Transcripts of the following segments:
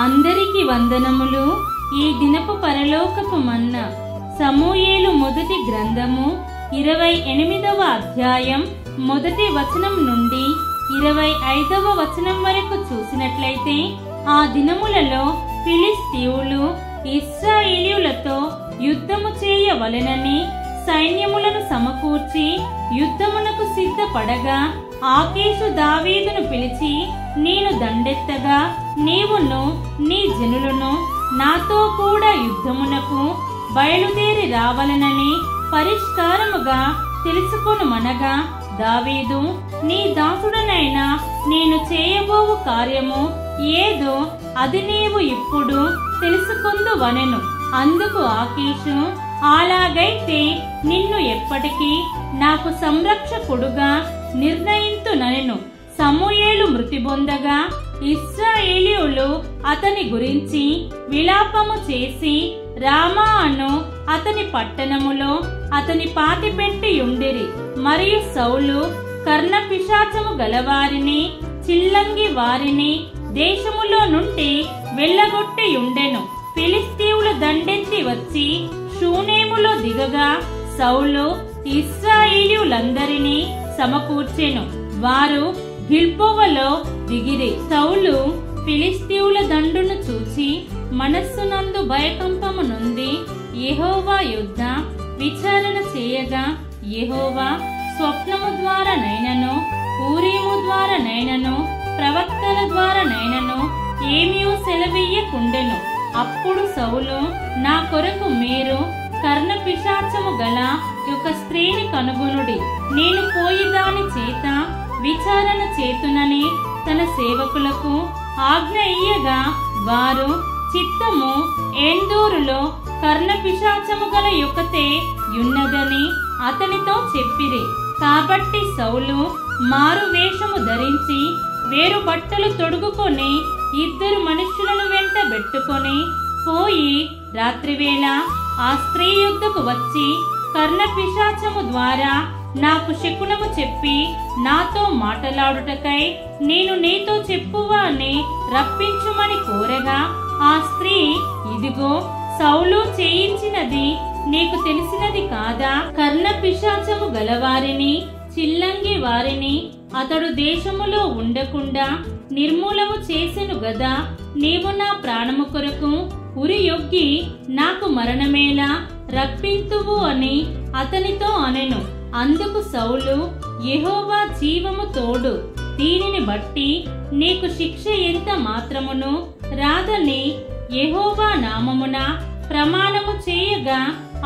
అందరికి వందనములు. ఈ దినపు పరలోకపు మన్న సమూయేలు మొదటి గ్రంథము 28వ అధ్యాయం మొదటి వచనం నుండి 25వ వచనం వరకు చూసినట్లయితే, ఆ దినములలో ఫిలిష్తీయులు ఇశ్రాయేలీయులతో యుద్ధము చేయవలెనని సైన్యములను సమకూర్చి యుద్ధమునకు సిద్ధపడగా, ఆకీషు దావీదును పిలిచి, నేను దండెత్తగా నీవును నీ జనులను నాతో కూడా యుద్ధమునకు బయలుదేరి రావలనని పరిష్కారముగా తెలుసుకొనుమనగా, దావీదు, నీ దాసుడనైనా నేను చేయబోవు కార్యము ఏదో అది నీవు ఇప్పుడు తెలుసుకొందువనెను. అందుకు ఆకీషు, అలాగైతే నిన్ను ఎప్పటికీ నాకు సంరక్షకుడుగా నిర్ణయింతునెను. సమూయేలు మృతి పొందగా ఇశ్రాయేలీయులు అతని గురించి విలాపము చేసి రామా అను అతని పట్టణములో అతని పాతిపెట్టియుండిరి. మరియు సౌలు కర్ణపిశాచము గలవారిని చిల్లంగి వారిని దేశములో నుండి వెళ్ళగొట్టియుండెను. ఫిలిష్తీయులు దండెత్తి వచ్చి షూనేములో దిగగా సౌలు ఇశ్రాయేలీయులందరినీ సమకూర్చెను. వారు గిల్బోవలో దిగిరి. సౌలు ఫిలిష్తీయుల దండును చూచి మనస్సునందు భయకంపము నొంది యెహోవా యొద్ద విచారణ చేయగా, యెహోవా స్వప్నము ద్వారా నైనను ఊరీము ద్వారా నైనను ప్రవక్తల ద్వారా నైనను ఏమీ సెలవీయకుండెను. అప్పుడు సౌలు, నా కొరకు మీరు కర్ణపిశాచము గల ఒక స్త్రీని కనుగొనుడి, నేను పోయి దాని చేత విచారణ చేతునని తన సేవకులకు ఆజ్ఞ ఇయ్యగా, వారు చిత్తము ఏందోరులో కర్ణపిశాచము గల యొక్కతే యున్నదని అతనితో చెప్పిరి. కాబట్టి సౌలు మారు వేషము ధరించి వేరు బట్టలు తొడుగుకొని 2 మనుష్యులను వెంట పెట్టుకొని పోయి రాత్రివేళ ఆ స్త్రీ యొద్దకు వచ్చి, కర్ణపిశాచము ద్వారా నాకు శకునము చెప్పి నాతో మాటలాడుటకై నేను నీతో చెప్పువాని రప్పించుమని కోరగా, ఆ స్త్రీ, ఇదిగో సౌలు చేయించినది నీకు తెలిసినది కాదా? కర్ణపిశాచము గలవారిని చిల్లంగి వారిని అతడు దేశములో ఉండకుండా నిర్మూలము చేసెను గదా. నీవు నా ప్రాణము కొరకు ఉరియొగ్గి నాకు మరణమేలా రప్పింతువు అని అతనితో అనెను. అందుకు సౌలు, యెహోవా జీవము తోడు, దీనిని బట్టి నీకు శిక్ష ఎంత మాత్రమును రాదని యెహోవా నామమున ప్రమాణము చేయగా,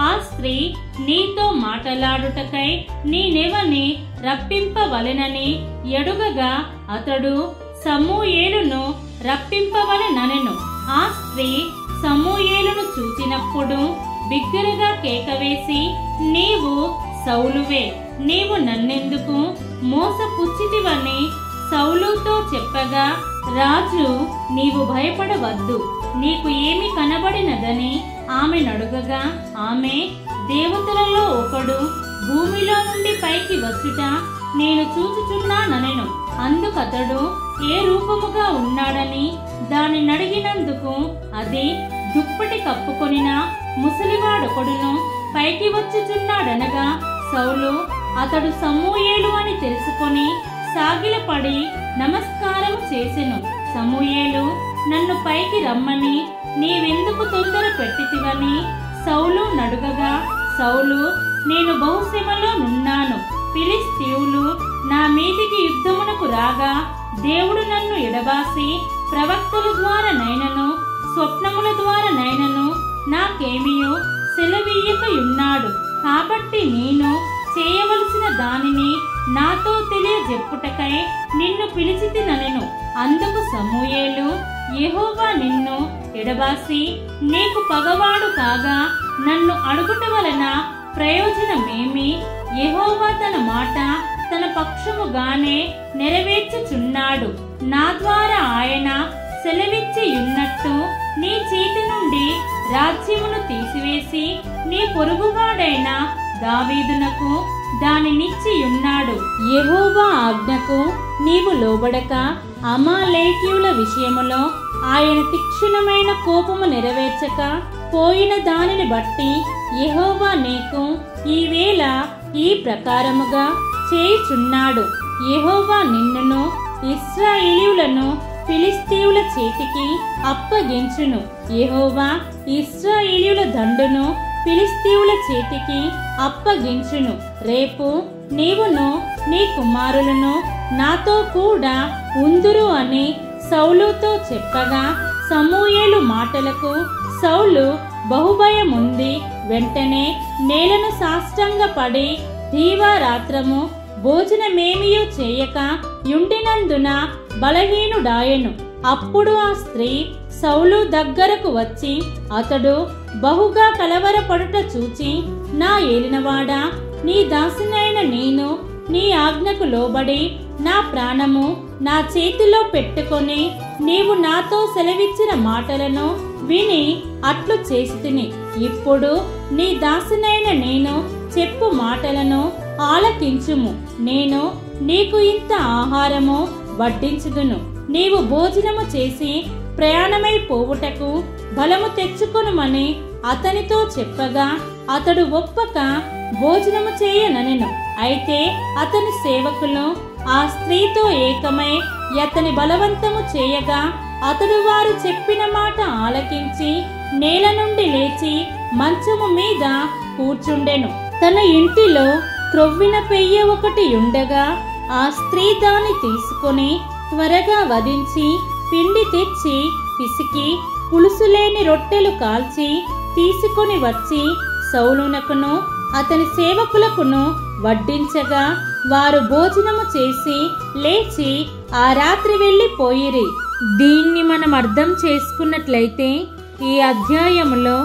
ఆ స్త్రీ నీతో మాటలాడుటకై నీనెవని రప్పింపవలెనని ఎడుగగా, అతడు సమూయేలును రప్పింపవలెననెను. ఆ స్త్రీ సమూయేలును చూచినప్పుడు బిగ్గరగా కేకవేసి, నీవు సౌలువే, నీవు నన్నెందుకు మోసపుచ్చితివని సౌలుతో చెప్పగా, రాజు, నీవు భయపడవద్దు, నీకు ఏమి కనబడినదని ఆమె నడుగగా, ఆమె, దేవతలలో ఒకడు భూమిలో నుండి పైకి వచ్చుట నేను చూచుచున్నానెను. అందుకతడు ఏ రూపముగా ఉన్నాడని దాని నడిగినందుకు, అది దుప్పటి కప్పుకొనిన ముసలివాడొకడును పైకి వచ్చుచున్నాడనగా, సౌలు అతడు సమూయేలు అని తెలుసుకొని సాగిలపడి నమస్కారము చేసెను. సమూయేలు, నన్ను పైకి రమ్మని నీవెందుకు తొందర పెట్టితివని సౌలు నడుగగా, సౌలు, నేను బహుశ్రమలో నున్నాను. ఫిలిష్తీయులు నా మీదికి యుద్ధమునకు రాగా దేవుడు నన్ను ఎడబాసి ప్రవక్తల ద్వారా నైనను స్వప్నముల ద్వారా నైనను నాకేమియో సెలవీయకయున్నాడు. కాబట్టి నేను చేయవలసిన దానిని నాతో తెలియజెప్పుటకై నిన్ను పిలిచితినెను. అందుకు సమూయేలు, యెహోవా నిన్ను ఎడబాసి నీకు పగవాడు కాగా నన్ను అడుగుట వలన ప్రయోజనమేమి? యెహోవా తన మాట తన పక్షముగానే నెరవేర్చుచున్నాడు. నా ద్వారా ఆయన సెలవిచ్చియున్నట్టు నీ చేతి నుండి రాజ్యమును తీసివేసి నీ పొరుగువాడైన దావీదునకు దానినిచ్చియున్నాడు. యెహోవా ఆజ్ఞకు నీవు లోబడక అమాలేకీయుల విషయములో ఆయన తీక్షణమైన కోపము నెరవేర్చక పోయిన దానిని బట్టి యెహోవా నీకు ఈవేళ ఈ ప్రకారముగా చేయుచున్నాడు. యెహోవా నిన్నును ఇశ్రాయేలీయులను ఫిలిష్తీయుల చేతికి అప్పగించును. యెహోవా ఇశ్రాయేలీయుల దండును ఫిలిష్తీయుల చేతికి అప్పగించును. రేపు నీవును నీ కుమారులను నాతో కూడా ఉందురు అని సౌలుతో చెప్పగా సమూయేలు మాటలకు సౌలు బహుభయముంది వెంటనే నేలను సాష్టాంగపడి దీవారాత్రము భోజనమేమియూ చేయక యుండినందున బలహీనుడాయెను. అప్పుడు ఆ స్త్రీ సౌలు దగ్గరకు వచ్చి అతడు బహుగా కలవరపడుట చూచి, నా ఏలినవాడా, నీ దాసినైన నేను నీ ఆజ్ఞకు లోబడి నా ప్రాణము నా చేతిలో పెట్టుకొని నీవు నాతో సెలవిచ్చిన మాటలను విని అట్లు చేసితిని. ఇప్పుడు నీ దాసినైన నేను చెప్పు మాటలను ఆలకించుము. నేను నీకు ఇంత ఆహారము వడ్డించుదును. నీవు భోజనము చేసి ప్రయాణమై పోవుటకు బలము తెచ్చుకొనుమని అతనితో చెప్పగా అతడు ఒప్పక భోజనము చేయననెను. అయితే అతని సేవకులు ఆ స్త్రీతో ఏకమై అతని బలవంతము చేయగా అతడు వారు చెప్పిన మాట ఆలకించి నేల నుండి లేచి మంచము మీద కూర్చుండెను. తన ఇంటిలో క్రొవ్విన పెయ్య ఒకటి ఉండగా ఆ స్త్రీ దాన్ని తీసుకొని త్వరగా వధించి పిండి తెచ్చి పిసికి పులుసులేని రొట్టెలు కాల్చి తీసుకొని వచ్చి సౌలునకును అతని సేవకులకును వడ్డించగా వారు భోజనము చేసి లేచి ఆ రాత్రి వెళ్ళిపోయిరి. దీన్ని మనం అర్థం చేసుకున్నట్లయితే ఈ అధ్యాయములో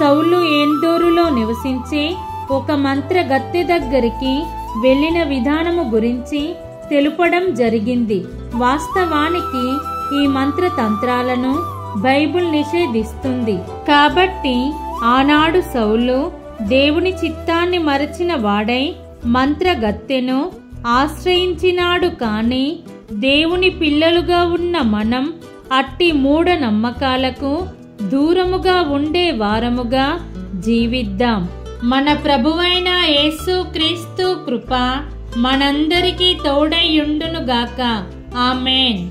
సౌలు ఏందోరులో నివసించే ఒక మంత్ర గత్తె దగ్గరికి వెళ్ళిన విధానము గురించి తెలుపడం జరిగింది. వాస్తవానికి ఈ మంత్రతంత్రాలను బైబిల్ నిషేధిస్తుంది. కాబట్టి ఆనాడు సౌలు దేవుని చిత్తాన్ని మరచిన వాడై మంత్రగత్తెను ఆశ్రయించినాడు. కాని దేవుని పిల్లలుగా ఉన్న మనం అట్టి మూఢ నమ్మకాలకు దూరముగా ఉండే వారముగా జీవిద్దాం. మన ప్రభువైన యేసుక్రీస్తు కృప మనందరికీ తోడైయుండునుగాక. ఆమేన్.